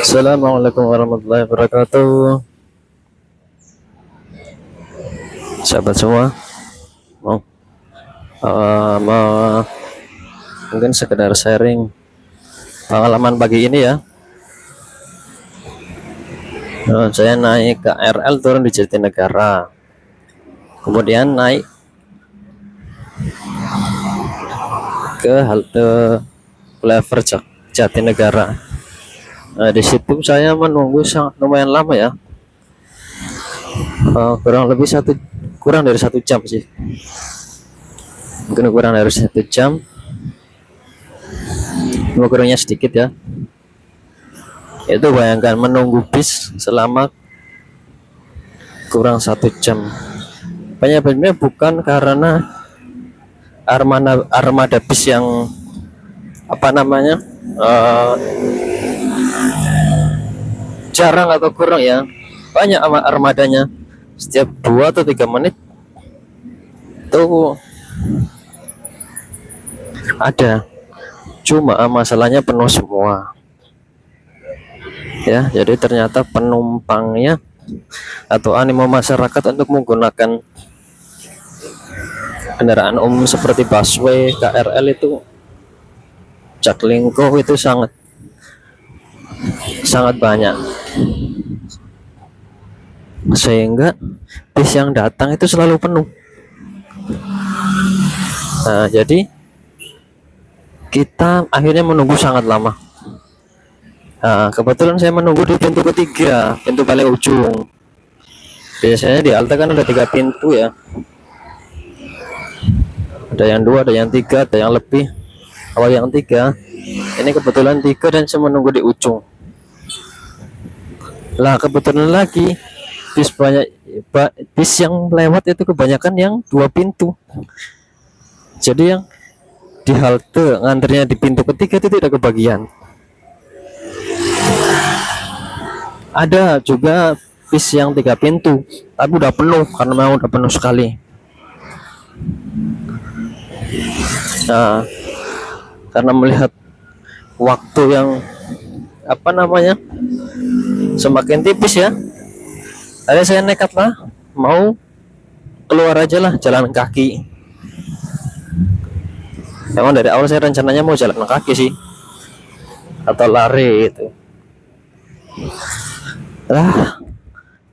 Assalamualaikum warahmatullahi wabarakatuh. Sahabat semua, mau mungkin sekedar sharing pengalaman pagi ini ya. Saya naik KRL turun di Jatinegara, kemudian naik ke halte Clever Jatinegara. Nah, di situ saya menunggu lumayan lama ya, kurang dari 1 jam sih, mungkin kurang dari 1 jam, kurangnya sedikit ya. Itu bayangkan menunggu bis selama kurang 1 jam. Penyebabnya bukan karena armada bis yang jarang atau kurang ya, banyak armadanya. Setiap 2 atau 3 menit tuh ada, cuma masalahnya penuh semua ya. Jadi ternyata penumpangnya atau animo masyarakat untuk menggunakan kendaraan umum seperti busway, KRL itu, Jaklingko itu sangat banyak, sehingga bis yang datang itu selalu penuh. Nah, jadi kita akhirnya menunggu sangat lama. Nah, kebetulan saya menunggu di pintu ketiga, pintu paling ujung. Biasanya di halte kan ada 3 pintu ya, ada yang 2, ada yang 3, ada yang lebih. Kalau yang 3, ini kebetulan 3 dan saya menunggu di ujung. Lah kebetulan lagi bis yang lewat itu kebanyakan yang 2 pintu. Jadi yang di halte ngantrinya di pintu ketiga itu tidak kebagian. Ada juga bis yang 3 pintu tapi udah penuh, karena memang udah penuh sekali. Nah, karena melihat waktu yang semakin tipis ya, tadi saya nekat lah, mau keluar aja lah, jalan kaki. Memang dari awal saya rencananya mau jalan kaki sih, atau lari itu.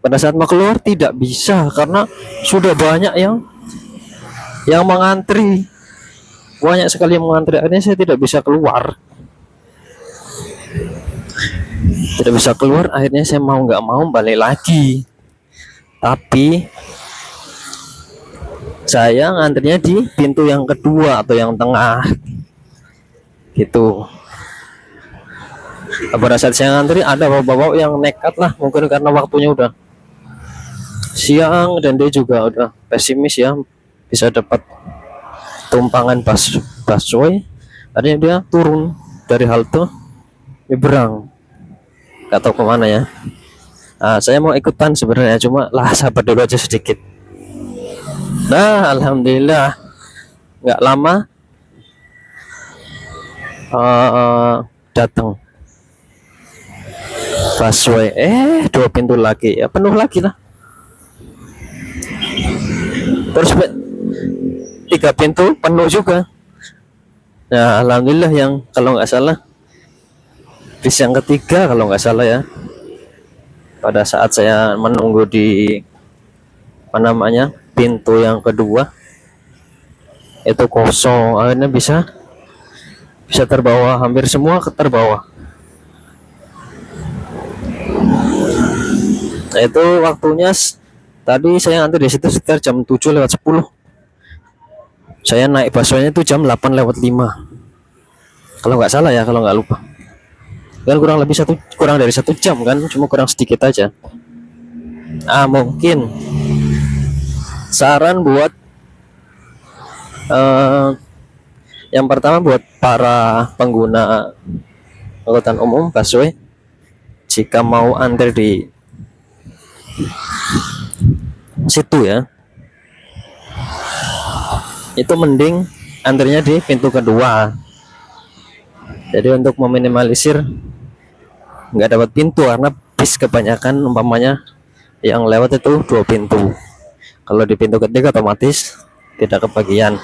Pada saat mau keluar tidak bisa, karena sudah banyak yang mengantri, banyak sekali yang mengantri. Akhirnya saya tidak bisa keluar, akhirnya saya mau nggak mau balik lagi. Tapi saya ngantrinya di pintu yang kedua atau yang tengah gitu. Pada saat saya ngantri ada bapak-bapak yang nekat lah, mungkin karena waktunya udah siang dan dia juga udah pesimis ya, bisa dapat tumpangan busway. Akhirnya dia turun dari halte nyebrang, gak tahu kemana ya. Nah, saya mau ikutan sebenarnya, cuma sabar dulu aja sedikit. Nah, alhamdulillah nggak lama datang busway, 2 pintu lagi ya, penuh lagi lah. Terus 3 pintu penuh juga. Nah, alhamdulillah yang kalau nggak salah bis yang ketiga kalau nggak salah ya, pada saat saya menunggu di pintu yang kedua itu kosong. Akhirnya bisa terbawa, hampir semua terbawa. Nah, itu waktunya tadi saya antri di situ sekitar jam 7:10. Saya naik busway itu jam 8:05 kalau nggak salah ya, kalau nggak lupa. Kan kurang dari 1 jam kan, cuma kurang sedikit aja. Mungkin saran buat yang pertama buat para pengguna angkutan umum busway, jika mau antri di situ ya, itu mending antrinya di pintu kedua. Jadi untuk meminimalisir nggak dapat pintu karena bis kebanyakan umpamanya yang lewat itu 2 pintu. Kalau di pintu ketiga otomatis tidak kebagian.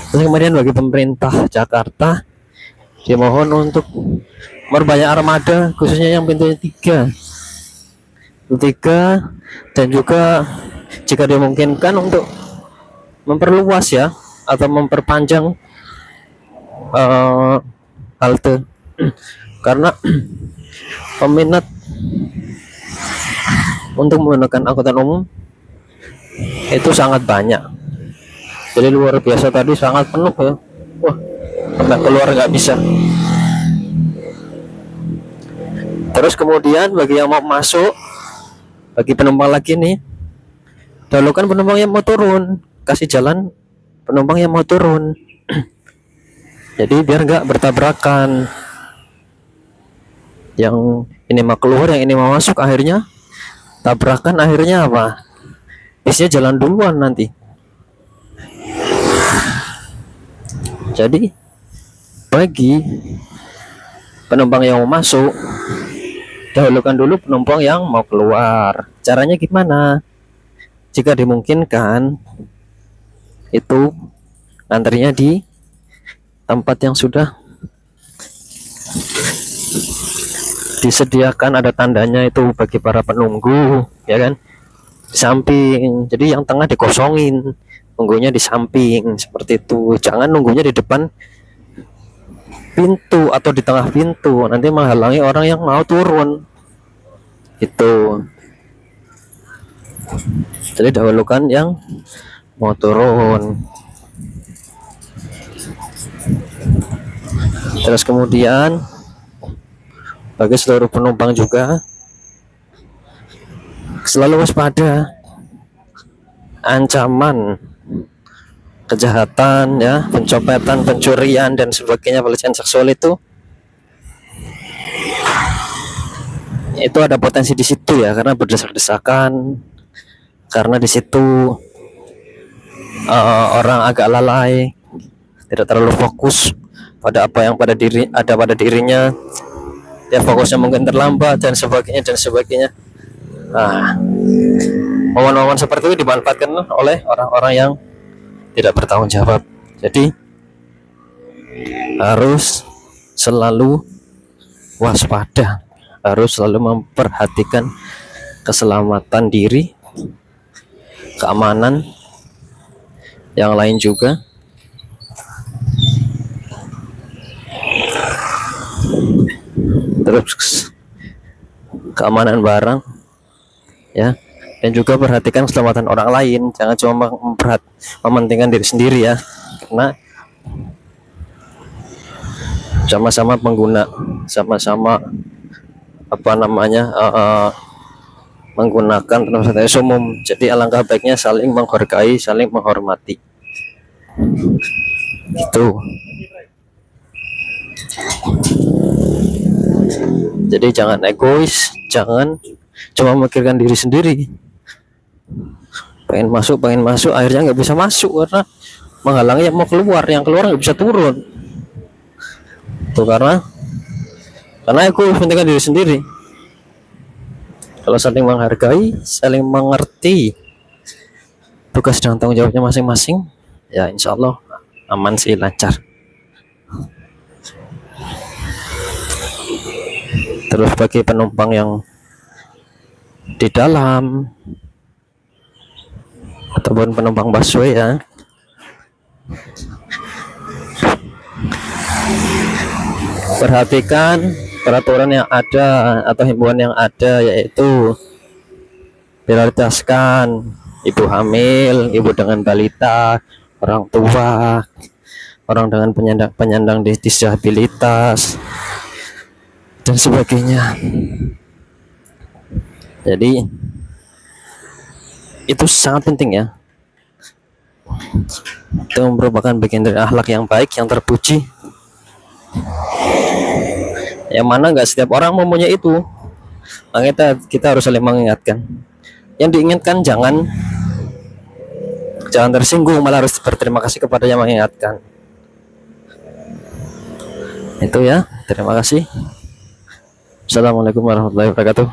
Terus kemudian bagi pemerintah Jakarta dimohon untuk memperbanyak armada khususnya yang pintunya 3 dan juga jika dimungkinkan untuk memperluas ya atau memperpanjang halte karena peminat untuk menggunakan angkutan umum itu sangat banyak. Jadi luar biasa tadi sangat penuh ya. Wah, sampai keluar nggak bisa. Terus kemudian bagi yang mau masuk, bagi penumpang lagi nih, dahulukan penumpang yang mau turun, kasih jalan penumpang yang mau turun. Jadi biar nggak bertabrakan. Yang ini mau keluar, yang ini mau masuk, akhirnya tabrakan, akhirnya apa? Bisnya jalan duluan nanti. Jadi bagi penumpang yang mau masuk, dahulukan dulu penumpang yang mau keluar. Caranya gimana? Jika dimungkinkan, itu antrinya di tempat yang sudah disediakan, ada tandanya itu bagi para penunggu, ya kan? Di samping. Jadi yang tengah dikosongin, nunggunya di samping seperti itu. Jangan nunggunya di depan pintu atau di tengah pintu, nanti menghalangi orang yang mau turun. Itu. Jadi dahulukan yang mau turun. Terus kemudian bagi seluruh penumpang juga selalu waspada ancaman kejahatan ya, pencopetan, pencurian dan sebagainya, pelecehan seksual itu ada potensi di situ ya, karena berdesak-desakan, karena di situ orang agak lalai, tidak terlalu fokus pada apa yang pada dirinya, ya fokusnya mungkin terlambat dan sebagainya. Nah, momen-momen seperti itu dimanfaatkan oleh orang-orang yang tidak bertanggung jawab. Jadi harus selalu waspada, harus selalu memperhatikan keselamatan diri, keamanan yang lain juga. Terus keamanan barang ya, dan juga perhatikan keselamatan orang lain. Jangan cuma mementingkan diri sendiri ya, karena sama-sama pengguna, sama-sama menggunakan transportasi umum. Jadi alangkah baiknya saling menghargai, saling menghormati. Itu. Jadi jangan egois, jangan cuma memikirkan diri sendiri. Pengen masuk, akhirnya nggak bisa masuk karena menghalangi yang mau keluar, yang keluar nggak bisa turun. Tuh karena egois, pentingkan diri sendiri. Kalau saling menghargai, saling mengerti tugas dan tanggung jawabnya masing-masing, ya insya Allah aman sih, lancar. Terus bagi penumpang yang di dalam ataupun penumpang busway ya, perhatikan peraturan yang ada atau himbauan yang ada, yaitu prioritaskan ibu hamil, ibu dengan balita, orang tua, orang dengan penyandang disabilitas dan sebagainya. Jadi itu sangat penting ya. Itu merupakan bagian dari akhlak yang baik, yang terpuji, yang mana nggak setiap orang mempunyai itu. Makanya kita harus saling mengingatkan. Yang diingatkan jangan tersinggung, malah harus berterima kasih kepada yang mengingatkan. Itu ya, terima kasih. Assalamualaikum warahmatullahi wabarakatuh.